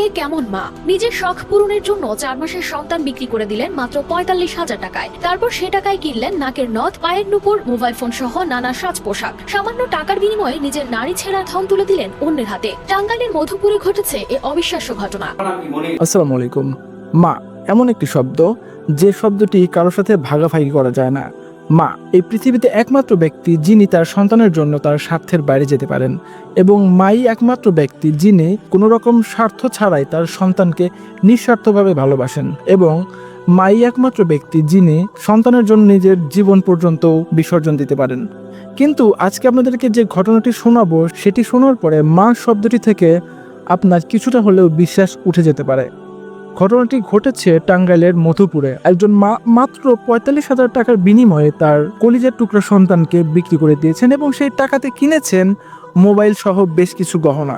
এ কেমন মা? নিজের শখ পূরণের জন্য 4 মাসের সন্তান বিক্রি করে দিলেন মাত্র 45,000 টাকায়। তারপর সে টাকায় কিনলেন নাকের নথ, পায়ের নুপুর, মোবাইল ফোন সহ নানা সাজ পোশাক। সামান্য টাকার বিনিময়ে নিজের নারী ছেঁড়া ধন তুলে দিলেন অন্যের হাতে। টাঙ্গাইলের মধুপুরে ঘটেছে এ অবিশ্বাস্য ঘটনা। আসসালামু আলাইকুম। মা এমন একটি শব্দ যে শব্দটি কারোর সাথে ভাগাভাগি করা যায় না। মা এই পৃথিবীতে একমাত্র ব্যক্তি যিনি তার সন্তানের জন্য তার স্বার্থের বাইরে যেতে পারেন, এবং মাই একমাত্র ব্যক্তি যিনি কোনো রকম স্বার্থ ছাড়াই তার সন্তানকে নিঃস্বার্থভাবে ভালোবাসেন, এবং মাই একমাত্র ব্যক্তি যিনি সন্তানের জন্য নিজের জীবন পর্যন্ত বিসর্জন দিতে পারেন। কিন্তু আজকে আপনাদেরকে যে ঘটনাটি শোনাবো সেটি শোনার পরে মা শব্দটি থেকে আপনার কিছুটা হলেও বিশ্বাস উঠে যেতে পারে। ঘটনাটি ঘটেছে টাঙ্গাইলের মধুপুরে। একজন মা মাত্র 45,000 টাকার বিনিময়ে তার কলিজার টুকরা সন্তানকে বিক্রি করে দিয়েছেন এবং সেই টাকাতে কিনেছেন মোবাইল সহ বেশ কিছু গহনা।